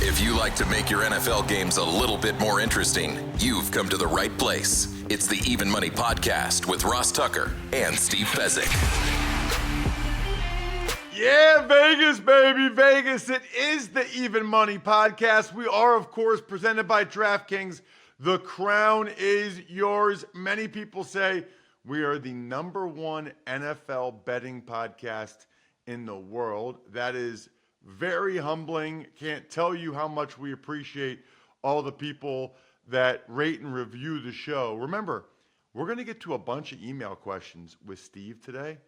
If you like to make your NFL games a little bit more interesting, you've come to the right place. It's the Even Money Podcast with Ross Tucker and Steve Fezzik. Yeah, Vegas, baby, Vegas. It is the Even Money Podcast. We are, of course, presented by DraftKings. The crown is yours. Many people say we are the number one NFL betting podcast in the world. That is very humbling. Can't tell you how much we appreciate all the people that rate and review the show. Remember, we're going to get to a bunch of email questions with Steve today.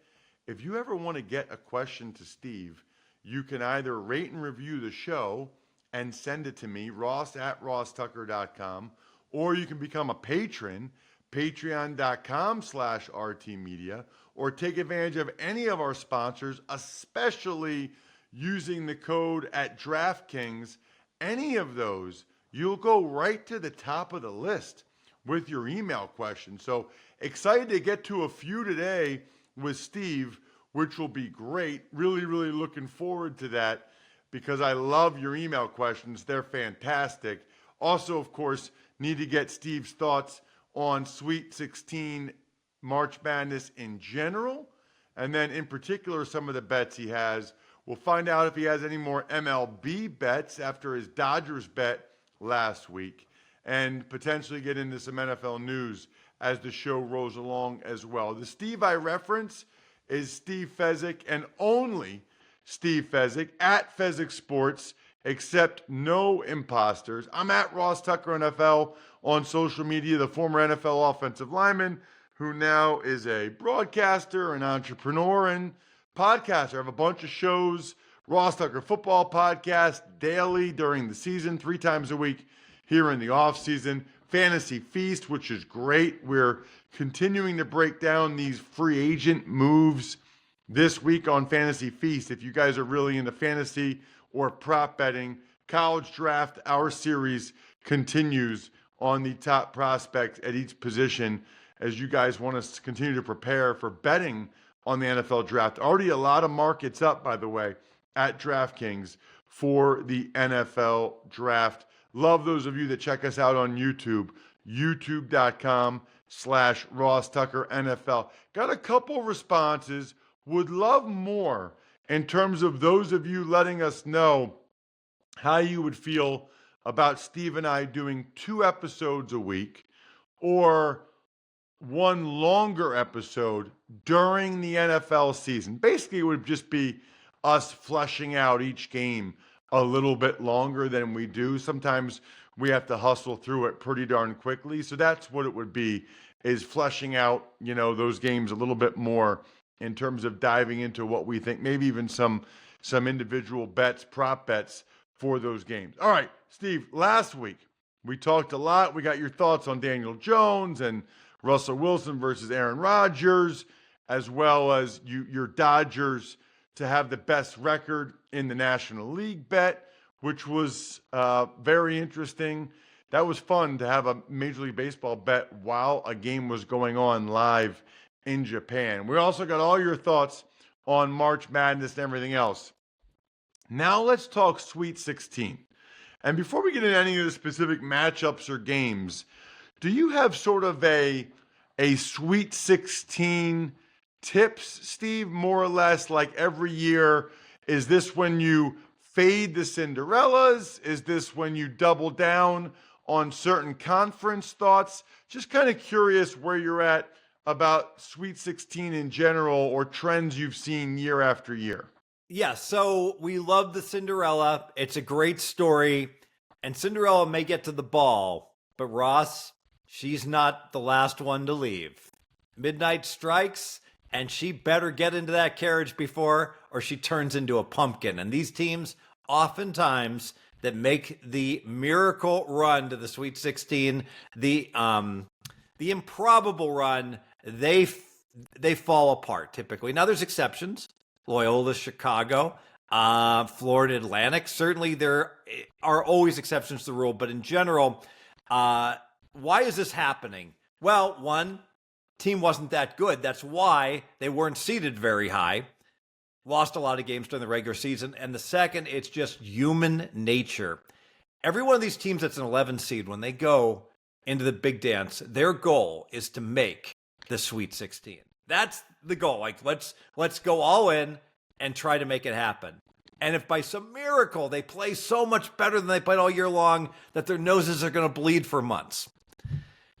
If you ever want to get a question to Steve, you can either rate and review the show and send it to me, ross@rosstucker.com, or you can become a patron, patreon.com/rtmedia, or take advantage of any of our sponsors, especially using the code at DraftKings. Any of those, you'll go right to the top of the list with your email question. So excited to get to a few today with Steve, which will be great. Really, really looking forward to that because I love your email questions. They're fantastic. Also, of course, need to get Steve's thoughts on Sweet 16 March Madness in general, and then in particular some of the bets he has. We'll find out if he has any more MLB bets after his Dodgers bet last week, and potentially get into some NFL news as the show rolls along as well. The Steve I reference is Steve Fezzik, and only Steve Fezzik at Fezzik Sports. Accept no imposters. I'm at Ross Tucker NFL on social media, the former NFL offensive lineman who now is a broadcaster, an entrepreneur, and podcaster. I have a bunch of shows, Ross Tucker Football Podcast, daily during the season, 3 times a week here in the off season. Fantasy Feast, which is great. We're continuing to break down these free agent moves this week on Fantasy Feast. If you guys are really into fantasy or prop betting, College Draft, our series continues on the top prospects at each position as you guys want us to continue to prepare for betting on the NFL Draft. Already a lot of markets up, by the way, at DraftKings for the NFL Draft. Love those of you that check us out on YouTube, youtube.com/Ross Tucker NFL. Got a couple responses. Would love more in terms of those of you letting us know how you would feel about Steve and I doing 2 episodes a week or one longer episode during the NFL season. Basically, it would just be us fleshing out each game a little bit longer than we do. Sometimes we have to hustle through it pretty darn quickly. So that's what it would be, is fleshing out, those games a little bit more in terms of diving into what we think, maybe even some individual bets, prop bets for those games. All right, Steve, last week we talked a lot. We got your thoughts on Daniel Jones and Russell Wilson versus Aaron Rodgers, as well as your Dodgers to have the best record in the National League bet, which was very interesting. That was fun to have a Major League Baseball bet while a game was going on live in Japan. We also got all your thoughts on March Madness and everything else. Now let's talk Sweet 16. And before we get into any of the specific matchups or games, do you have sort of a Sweet 16 tips, Steve, more or less, like every year? Is this when you fade the Cinderellas? Is this when you double down on certain conference thoughts? Just kind of curious where you're at about Sweet 16 in general or trends you've seen year after year. Yeah, so we love the Cinderella. It's a great story. And Cinderella may get to the ball, but Ross, she's not the last one to leave. Midnight strikes, and she better get into that carriage before, or she turns into a pumpkin. And these teams, oftentimes, that make the miracle run to the Sweet 16, the improbable run, they fall apart typically. Now, there's exceptions. Loyola, Chicago, Florida Atlantic. Certainly, there are always exceptions to the rule, but in general, why is this happening? Well, one, team wasn't that good. That's why they weren't seeded very high. Lost a lot of games during the regular season. And the second, it's just human nature. every one of these teams that's an 11 seed, when they go into the big dance, their goal is to make the Sweet 16. That's the goal. Like, let's go all in and try to make it happen. And if by some miracle they play so much better than they played all year long that their noses are going to bleed for months,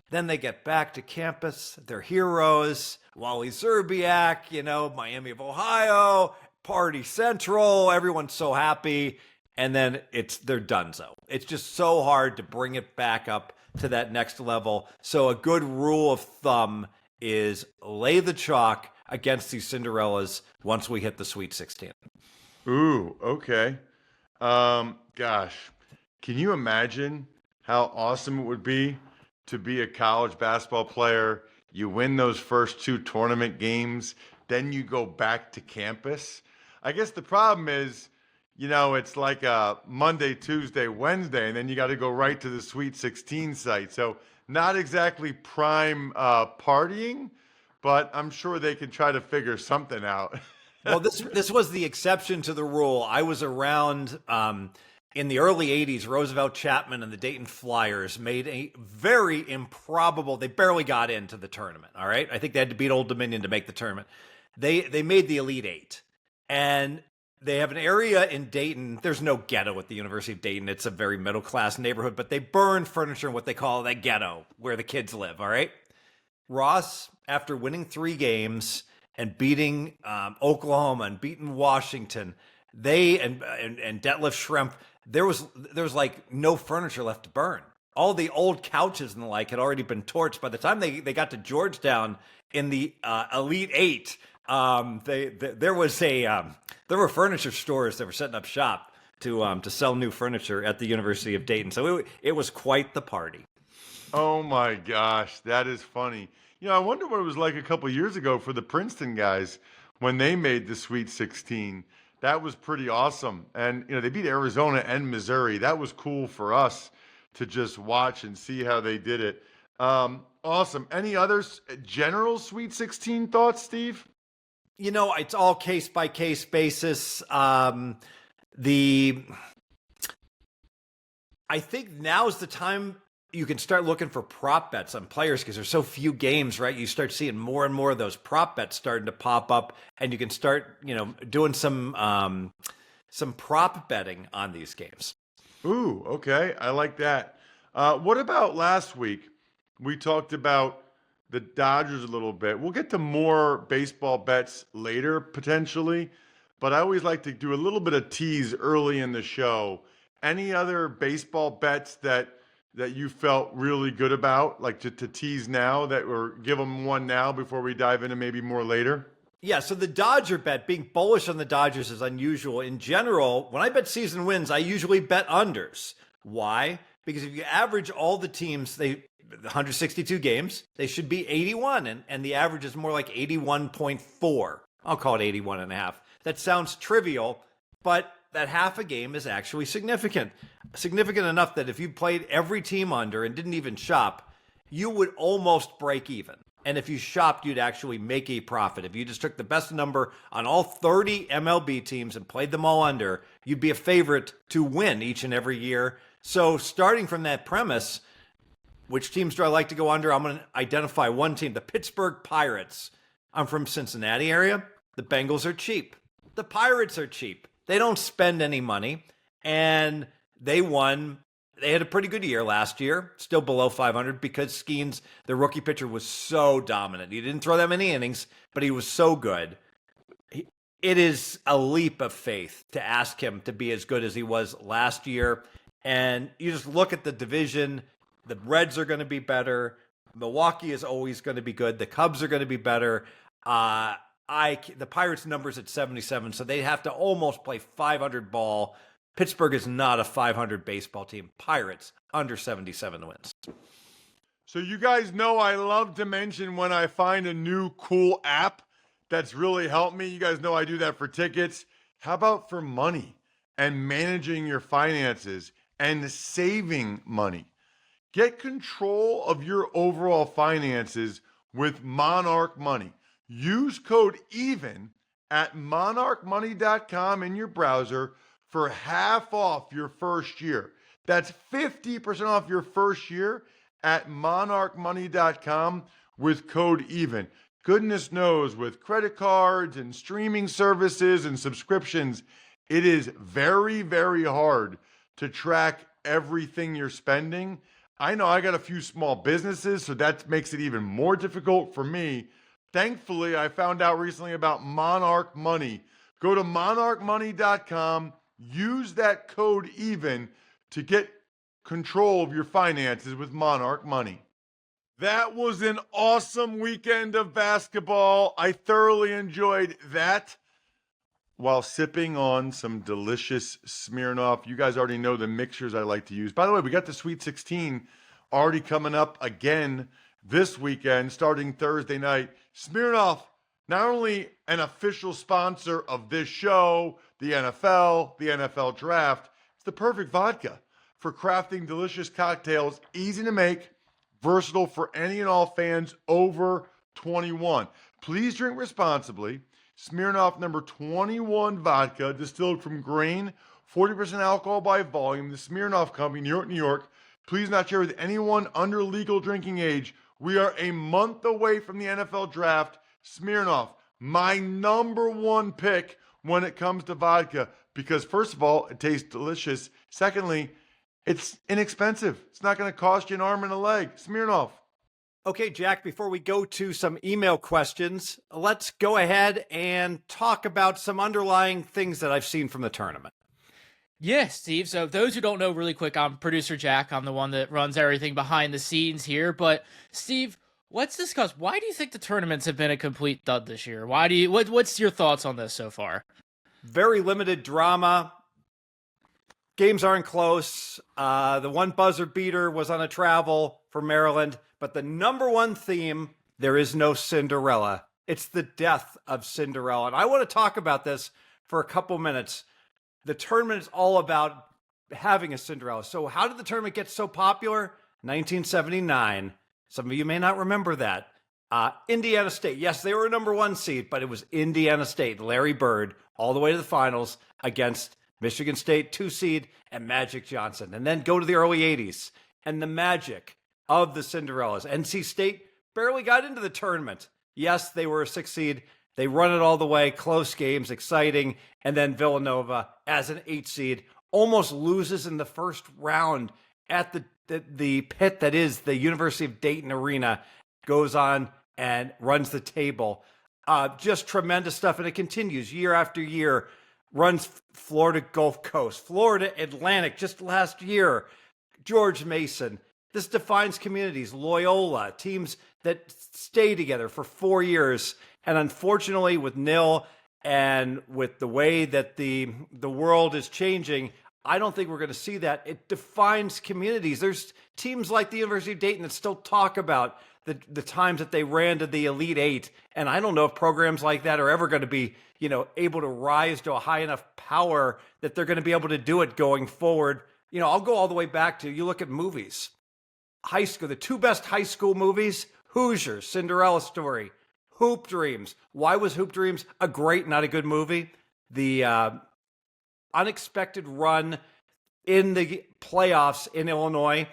then they get back to campus, their heroes, Wally Zerbiak, Miami of Ohio, Party Central, everyone's so happy, and then they're donezo. It's just so hard to bring it back up to that next level. So a good rule of thumb is lay the chalk against these Cinderellas once we hit the Sweet 16. Ooh, okay. Gosh, can you imagine how awesome it would be to be a college basketball player? You win those first 2 tournament games, then you go back to campus. I guess the problem is, it's like a Monday, Tuesday, Wednesday, and then you got to go right to the Sweet 16 site. So not exactly prime partying, but I'm sure they can try to figure something out. Well, this was the exception to the rule. I was around in the early 80s. Roosevelt Chapman and the Dayton Flyers made a very improbable, they barely got into the tournament, all right? I think they had to beat Old Dominion to make the tournament. They made the Elite Eight. And they have an area in Dayton. There's no ghetto at the University of Dayton. It's a very middle-class neighborhood, but they burn furniture in what they call the ghetto, where the kids live, all right? Ross, after winning 3 games and beating Oklahoma and beating Washington, they and Detlef Schrempf, there was like no furniture left to burn. All the old couches and the like had already been torched. By the time they got to Georgetown in the Elite Eight, there were furniture stores that were setting up shop to sell new furniture at the University of Dayton. So it was quite the party. Oh my gosh, that is funny. I wonder what it was like a couple years ago for the Princeton guys when they made the Sweet 16. That was pretty awesome. And, they beat Arizona and Missouri. That was cool for us to just watch and see how they did it. Awesome. Any other general Sweet 16 thoughts, Steve? It's all case by case basis. I think now's the time you can start looking for prop bets on players because there's so few games, right? You start seeing more and more of those prop bets starting to pop up, and you can start, doing some prop betting on these games. Ooh, okay. I like that. What about last week? We talked about the Dodgers a little bit. We'll get to more baseball bets later, potentially, but I always like to do a little bit of tease early in the show. Any other baseball bets that you felt really good about, like to tease now, or give them one now before we dive into maybe more later? Yeah, so the Dodger bet, being bullish on the Dodgers is unusual. In general, when I bet season wins, I usually bet unders. Why? Because if you average all the teams, 162 games, they should be 81, and the average is more like 81.4. I'll call it 81.5. That sounds trivial, but that half a game is actually significant. Significant enough that if you played every team under and didn't even shop, you would almost break even. And if you shopped, you'd actually make a profit. If you just took the best number on all 30 MLB teams and played them all under, you'd be a favorite to win each and every year. So starting from that premise, which teams do I like to go under? I'm going to identify one team, the Pittsburgh Pirates. I'm from Cincinnati area. The Bengals are cheap. The Pirates are cheap. They don't spend any money, and they won. They had a pretty good year last year, still below 500 because Skeens, the rookie pitcher, was so dominant. He didn't throw that many innings, but he was so good. It is a leap of faith to ask him to be as good as he was last year. And you just look at the division, the Reds are going to be better. Milwaukee is always going to be good. The Cubs are going to be better. The Pirates' number's at 77, so they have to almost play 500 ball. Pittsburgh is not a 500 baseball team. Pirates, under 77 wins. So you guys know I love to mention when I find a new cool app that's really helped me. You guys know I do that for tickets. How about for money and managing your finances and saving money? Get control of your overall finances with Monarch Money. Use code EVEN at monarchmoney.com in your browser for half off your first year. That's 50% off your first year at monarchmoney.com with code EVEN. Goodness knows, with credit cards and streaming services and subscriptions, it is very, very hard to track everything you're spending. I know I got a few small businesses, so that makes it even more difficult for me. Thankfully, I found out recently about Monarch Money. Go to monarchmoney.com, use that code EVEN to get control of your finances with Monarch Money. That was an awesome weekend of basketball. I thoroughly enjoyed that while sipping on some delicious Smirnoff. You guys already know the mixtures I like to use. By the way, we got the Sweet 16 already coming up again this weekend, starting Thursday night. Smirnoff, not only an official sponsor of this show, the NFL Draft, it's the perfect vodka for crafting delicious cocktails, easy to make, versatile for any and all fans over 21. Please drink responsibly. Smirnoff number 21 vodka, distilled from grain, 40% alcohol by volume. The Smirnoff Company, New York, New York. Please not share with anyone under legal drinking age. We are a month away from the NFL Draft. Smirnoff, my number one pick when it comes to vodka, because first of all, it tastes delicious. Secondly, it's inexpensive. It's not going to cost you an arm and a leg. Smirnoff. Okay, Jack, before we go to some email questions, let's go ahead and talk about some underlying things that I've seen from the tournament. Yeah, Steve. So those who don't know, really quick, I'm producer Jack. I'm the one that runs everything behind the scenes here. But Steve, let's discuss, why do you think the tournaments have been a complete dud this year? What's your thoughts on this so far? Very limited drama. Games aren't close. The one buzzer beater was on a travel for Maryland. But the number one theme, there is no Cinderella. It's the death of Cinderella. And I want to talk about this for a couple minutes. The tournament is all about having a Cinderella. So how did the tournament get so popular? 1979. Some of you may not remember that. Indiana State. Yes, they were a number one seed, but it was Indiana State, Larry Bird, all the way to the finals against Michigan State, 2 seed, and Magic Johnson. And then go to the early 80s, and the magic of the Cinderellas. NC State barely got into the tournament. Yes, they were a 6 seed. They run it all the way, close games, exciting. And then Villanova, as an 8 seed, almost loses in the first round at the pit that is the University of Dayton Arena, goes on and runs the table. Just tremendous stuff, and it continues year after year. Runs Florida Gulf Coast, Florida Atlantic just last year, George Mason. This defines communities, Loyola, teams that stay together for 4 years. And unfortunately, with NIL and with the way that the world is changing, I don't think we're going to see that. It defines communities. There's teams like the University of Dayton that still talk about the times that they ran to the Elite Eight. And I don't know if programs like that are ever going to be, able to rise to a high enough power that they're going to be able to do it going forward. I'll go all the way back to, you look at movies. High school, the 2 best high school movies, Hoosiers, Cinderella Story, Hoop Dreams. Why was Hoop Dreams a great, not a good movie? The unexpected run in the playoffs in Illinois,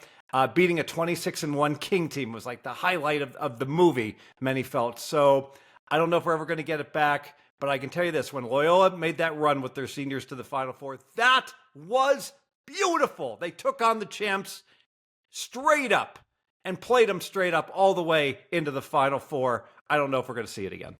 beating a 26-1 King team was like the highlight of the movie, many felt. So I don't know if we're ever going to get it back, but I can tell you this, when Loyola made that run with their seniors to the Final Four, that was beautiful. They took on the champs straight up and played them straight up all the way into the Final Four. I don't know if we're going to see it again.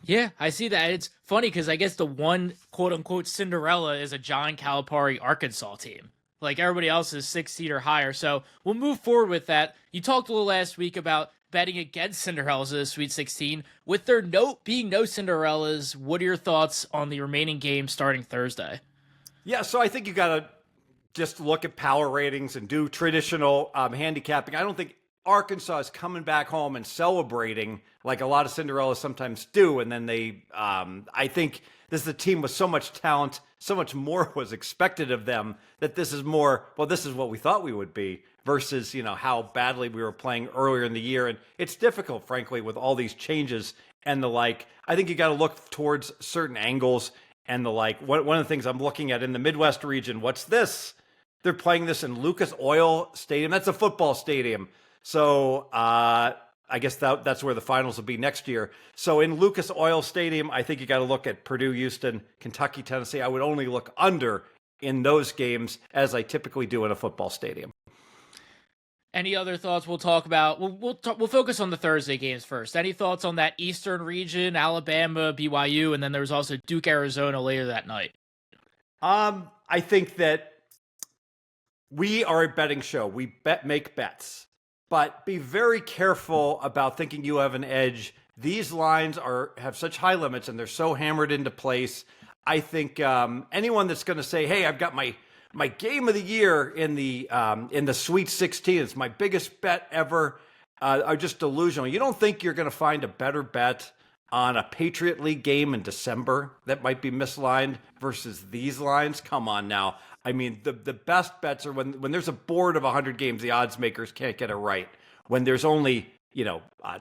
Yeah, I see that. It's funny because I guess the one quote-unquote Cinderella is a John Calipari Arkansas team. Like everybody else is 6 seed or higher. So we'll move forward with that. You talked a little last week about betting against Cinderellas in the Sweet 16. With there being no Cinderellas, what are your thoughts on the remaining games starting Thursday? Yeah, so I think you got to just look at power ratings and do traditional handicapping. I don't think Arkansas is coming back home and celebrating like a lot of Cinderellas sometimes do. And then I think this is a team with so much talent, so much more was expected of them, that this is more, well, this is what we thought we would be versus, how badly we were playing earlier in the year. And it's difficult, frankly, with all these changes and the like. I think you got to look towards certain angles and the like. One of the things I'm looking at in the Midwest region, what's this? They're playing this in Lucas Oil Stadium. That's a football stadium. So I guess that's where the finals will be next year. So in Lucas Oil Stadium, I think you got to look at Purdue, Houston, Kentucky, Tennessee. I would only look under in those games, as I typically do in a football stadium. Any other thoughts we'll talk about? We'll focus on the Thursday games first. Any thoughts on that Eastern region, Alabama, BYU, and then there was also Duke, Arizona later that night? I think that we are a betting show. We make bets, but be very careful about thinking you have an edge. These lines have such high limits and they're so hammered into place. I think anyone that's going to say, "Hey, I've got my game of the year in the Sweet 16. It's my biggest bet ever," are just delusional. You don't think you're going to find a better bet on a Patriot League game in December that might be mislined versus these lines? Come on now. I mean, the best bets are when there's a board of 100 games, the odds makers can't get it right. When there's only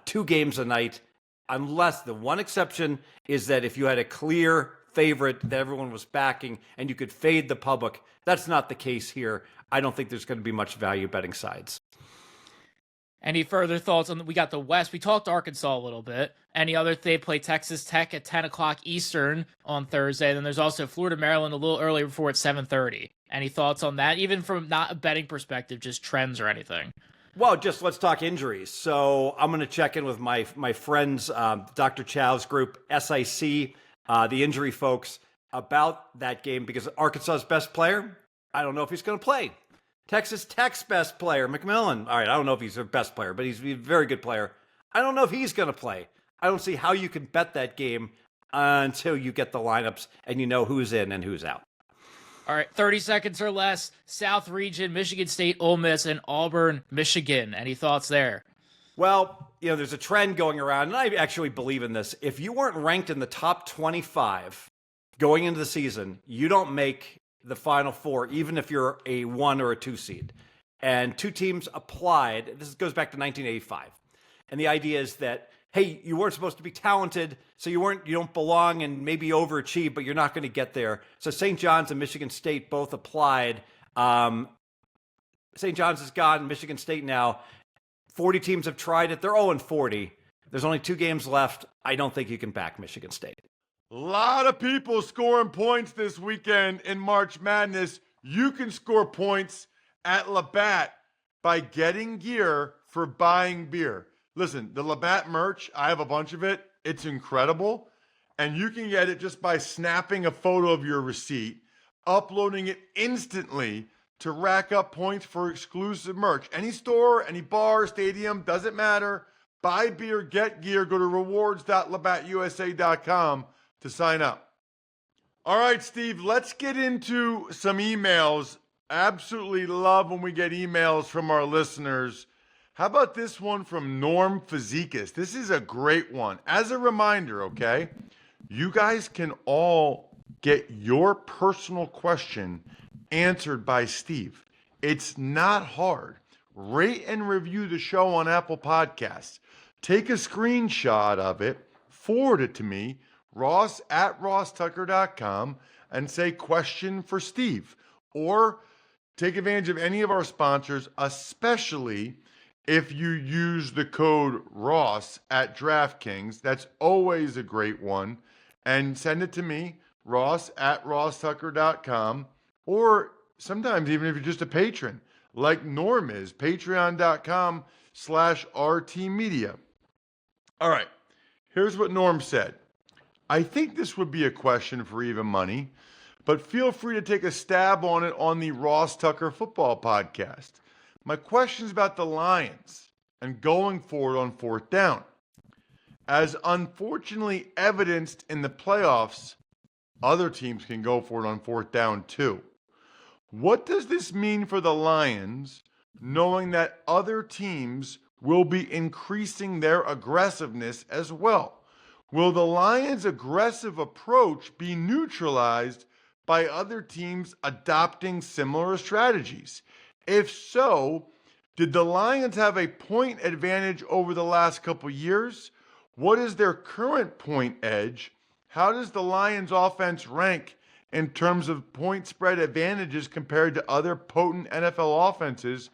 2 games a night, unless the one exception is that if you had a clear favorite that everyone was backing and you could fade the public. That's not the case here. I don't think there's going to be much value betting sides. Any further thoughts on we got the West? We talked Arkansas a little bit. Any other? They play Texas Tech at 10 o'clock Eastern on Thursday. Then there's also Florida, Maryland a little earlier before at 7:30. Any thoughts on that? Even from not a betting perspective, just trends or anything? Well, just let's talk injuries. So I'm going to check in with my friends, Dr. Chow's group, SIC, the injury folks, about that game because Arkansas's best player, I don't know if he's going to play. Texas Tech's best player, McMillan. All right, I don't know if he's their best player, but he's a very good player. I don't know if he's going to play. I don't see how you can bet that game until you get the lineups and you know who's in and who's out. All right, 30 seconds or less. South region, Michigan State, Ole Miss, and Auburn, Michigan. Any thoughts there? Well, there's a trend going around, and I actually believe in this. If you weren't ranked in the top 25 going into the season, you don't make the Final Four, even if you're a 1 or a 2 seed. And 2 teams applied. This goes back to 1985. And the idea is that, hey, you weren't supposed to be talented, so you don't belong and maybe overachieve, but you're not going to get there. So St. John's and Michigan State both applied. St. John's is gone. Michigan State now. 40 teams have tried it. They're 0-40. There's only 2 games left. I don't think you can back Michigan State. A lot of people scoring points this weekend in March Madness. You can score points at Labatt by getting gear for buying beer. Listen, the Labatt merch, I have a bunch of it. It's incredible. And you can get it just by snapping a photo of your receipt, uploading it instantly to rack up points for exclusive merch. Any store, any bar, stadium, doesn't matter. Buy beer, get gear. Go to rewards.labattusa.com to sign up. All right, Steve, let's get into some emails. Absolutely love when we get emails from our listeners. How about this one from Norm Fezzik? This is a great one. As a reminder, okay, you guys can all get your personal question answered by Steve. It's not hard. Rate and review the show on Apple Podcasts. Take a screenshot of it, forward it to me, ross@rosstucker.com, and say question for Steve. Or take advantage of any of our sponsors, especially if you use the code Ross at DraftKings. That's always a great one. And send it to me, ross@rosstucker.com. Or sometimes even if you're just a patron, like Norm is, patreon.com/RTmedia. All right, here's what Norm said. I think this would be a question for Even Money, but feel free to take a stab on it on the Ross Tucker Football Podcast. My question is about the Lions and going forward on 4th down. As unfortunately evidenced in the playoffs, other teams can go for it on 4th down too. What does this mean for the Lions, knowing that other teams will be increasing their aggressiveness as well? Will the Lions' aggressive approach be neutralized by other teams adopting similar strategies? If so, did the Lions have a point advantage over the last couple years? What is their current point edge? How does the Lions' offense rank in terms of point spread advantages compared to other potent NFL offenses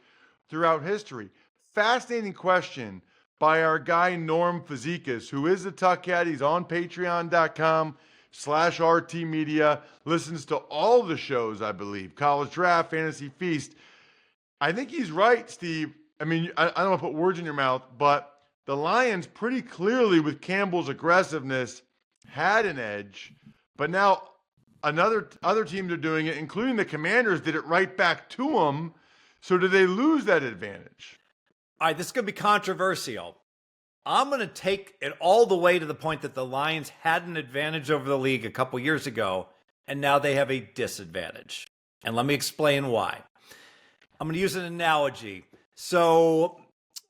throughout history? Fascinating question by our guy Norm Fazekas, who is the Tuck Cat. He's on patreon.com/RT Media, listens to all the shows, I believe, College Draft, Fantasy Feast. I think he's right, Steve. I mean, I don't want to put words in your mouth, but the Lions pretty clearly with Campbell's aggressiveness had an edge, but now other teams are doing it, including the Commanders did it right back to them. So do they lose that advantage? All right, this is going to be controversial. I'm going to take it all the way to the point that the Lions had an advantage over the league a couple years ago, and now they have a disadvantage. And let me explain why. I'm going to use an analogy. So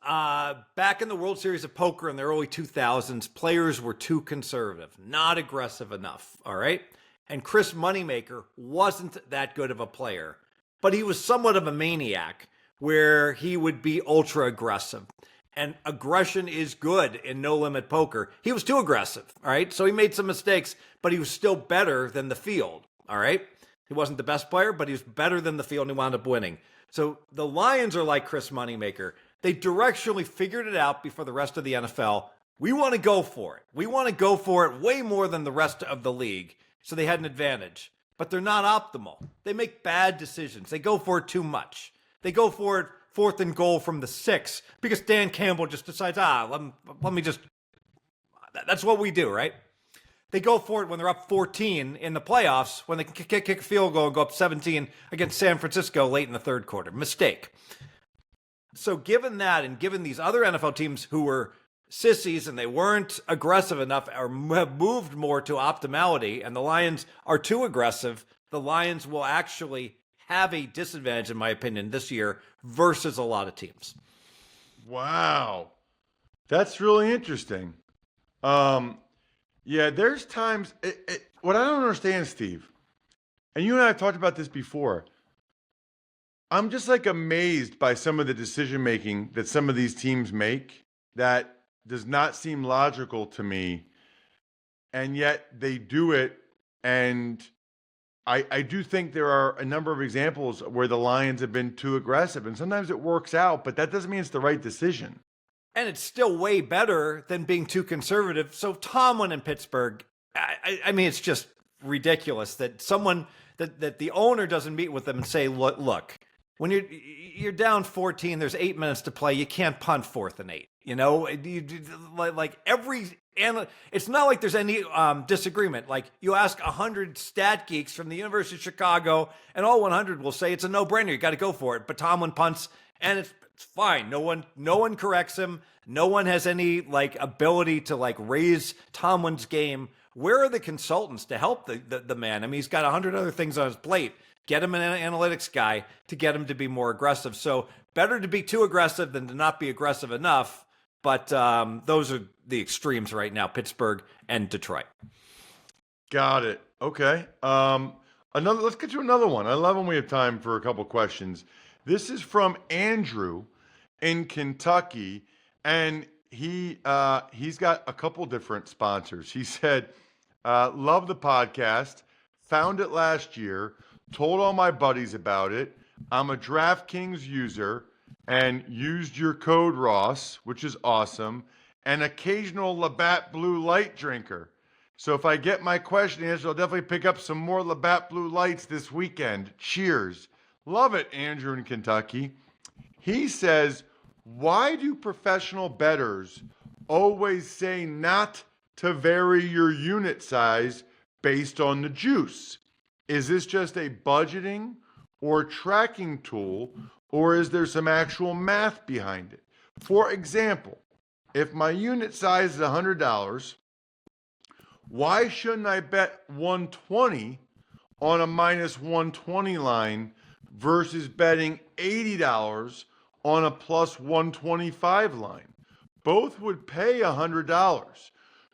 back in the World Series of Poker in the early 2000s, players were too conservative, not aggressive enough, all right? And Chris Moneymaker wasn't that good of a player, but he was somewhat of a maniac where he would be ultra aggressive. And aggression is good in no-limit poker. He was too aggressive, all right? So he made some mistakes, but he was still better than the field, all right? He wasn't the best player, but he was better than the field, and he wound up winning. So the Lions are like Chris Moneymaker. They directionally figured it out before the rest of the NFL. We want to go for it. We want to go for it way more than the rest of the league. So they had an advantage. But they're not optimal. They make bad decisions. They go for it too much. They go for it 4th and goal from the 6 because Dan Campbell just decides, let me just, that's what we do, right? They go for it when they're up 14 in the playoffs, when they can kick a field goal and go up 17 against San Francisco late in the third quarter. Mistake. So given that, and given these other NFL teams who were sissies and they weren't aggressive enough or have moved more to optimality, and the Lions are too aggressive, the Lions will actually have a disadvantage, in my opinion, this year versus a lot of teams. Wow. That's really interesting. Yeah, there's times, what I don't understand, Steve, and you and I have talked about this before, I'm just like amazed by some of the decision making that some of these teams make that does not seem logical to me, and yet they do it. And I do think there are a number of examples where the Lions have been too aggressive, and sometimes it works out, but that doesn't mean it's the right decision. And it's still way better than being too conservative. So Tomlin in Pittsburgh, I mean, it's just ridiculous that someone, that the owner doesn't meet with them and say, look, when you're down 14, there's 8 minutes to play. You can't punt 4th and 8. You know, it's not like there's any disagreement. Like you ask 100 stat geeks from the University of Chicago, and all 100 will say it's a no-brainer. You got to go for it. But Tomlin punts, and it's fine. No one corrects him. No one has any ability to raise Tomlin's game. Where are the consultants to help the man? I mean, he's got 100 other things on his plate. Get him an analytics guy to get him to be more aggressive. So better to be too aggressive than to not be aggressive enough. But those are the extremes right now, Pittsburgh and Detroit. Got it. Okay. Let's get to another one. I love when we have time for a couple questions. This is from Andrew in Kentucky, and he's got a couple different sponsors. He said, love the podcast, found it last year, told all my buddies about it. I'm a DraftKings user and used your code Ross, which is awesome, and occasional Labatt Blue Light drinker. So if I get my question answered, I'll definitely pick up some more Labatt Blue Lights this weekend. Cheers. Love it, Andrew in Kentucky. He says, why do professional bettors always say not to vary your unit size based on the juice? Is this just a budgeting or tracking tool, or is there some actual math behind it? For example, if my unit size is $100, why shouldn't I bet 120 on a minus 120 line versus betting $80 on a plus 125 line? Both would pay $100.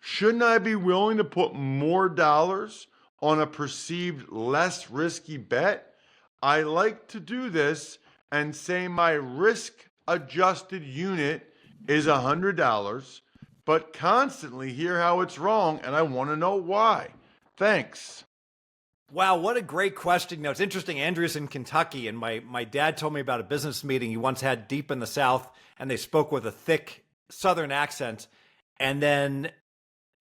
Shouldn't I be willing to put more dollars on a perceived less risky bet? I like to do this and say my risk-adjusted unit is $100, but constantly hear how it's wrong, and I want to know why. Thanks. Wow, what a great question. Now, it's interesting. Andrew's in Kentucky, and my dad told me about a business meeting he once had deep in the South, and they spoke with a thick Southern accent. And then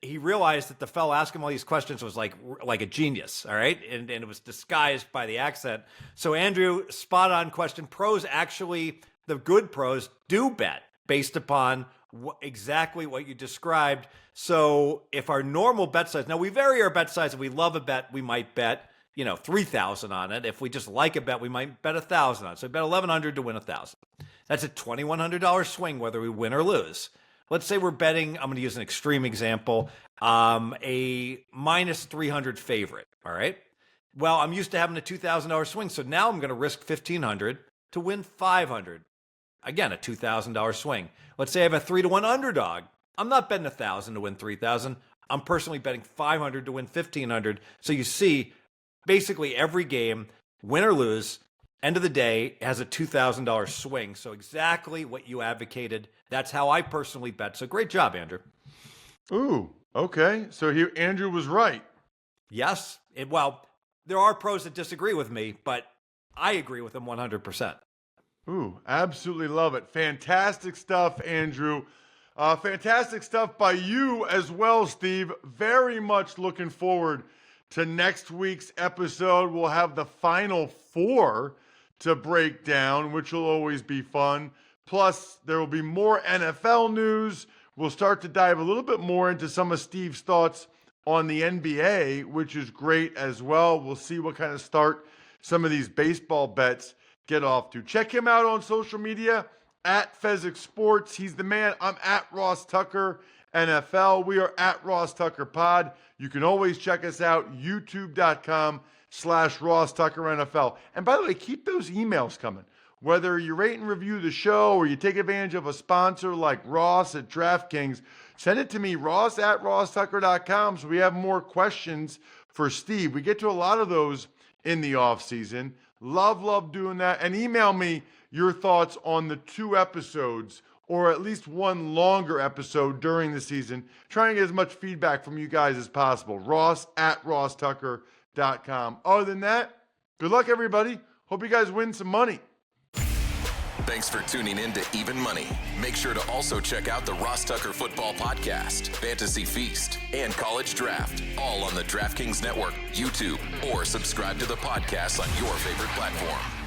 he realized that the fellow asking him all these questions was like a genius, all right? And it was disguised by the accent. So, Andrew, spot on question. Pros actually, the good pros do bet based upon exactly what you described. So if our normal bet size, now we vary our bet size. If we love a bet, we might bet, 3,000 on it. If we just like a bet, we might bet 1,000 on it. So bet 1,100 to win 1,000. That's a $2,100 swing, whether we win or lose. Let's say we're betting, I'm going to use an extreme example, a minus 300 favorite. All right. Well, I'm used to having a $2,000 swing. So now I'm going to risk 1,500 to win 500. Again, a $2,000 swing. Let's say I have a 3-1 underdog. I'm not betting 1,000 to win 3,000. I'm personally betting 500 to win 1,500. So you see, basically every game, win or lose, end of the day, has a $2,000 swing. So exactly what you advocated. That's how I personally bet. So great job, Andrew. Ooh, okay. So Andrew was right. Yes. Well, there are pros that disagree with me, but I agree with them 100%. Ooh, absolutely love it. Fantastic stuff, Andrew. Fantastic stuff by you as well, Steve. Very much looking forward to next week's episode. We'll have the final four to break down, which will always be fun. Plus, there will be more NFL news. We'll start to dive a little bit more into some of Steve's thoughts on the NBA, which is great as well. We'll see what kind of start some of these baseball bets get off to. Check him out on social media at Fezzik Sports. He's the man. I'm at Ross Tucker NFL. We are at Ross Tucker Pod. You can always check us out, youtube.com/Ross Tucker NFL. And by the way, keep those emails coming. Whether you rate and review the show or you take advantage of a sponsor like Ross at DraftKings, send it to me, Ross at RossTucker.com, so we have more questions for Steve. We get to a lot of those in the off season. Love doing that. And email me your thoughts on the 2 episodes or at least one longer episode during the season. Trying to get as much feedback from you guys as possible. Ross at RossTucker.com. Other than that, good luck, everybody. Hope you guys win some money. Thanks for tuning in to Even Money. Make sure to also check out the Ross Tucker Football Podcast, Fantasy Feast, and College Draft, all on the DraftKings Network, YouTube, or subscribe to the podcast on your favorite platform.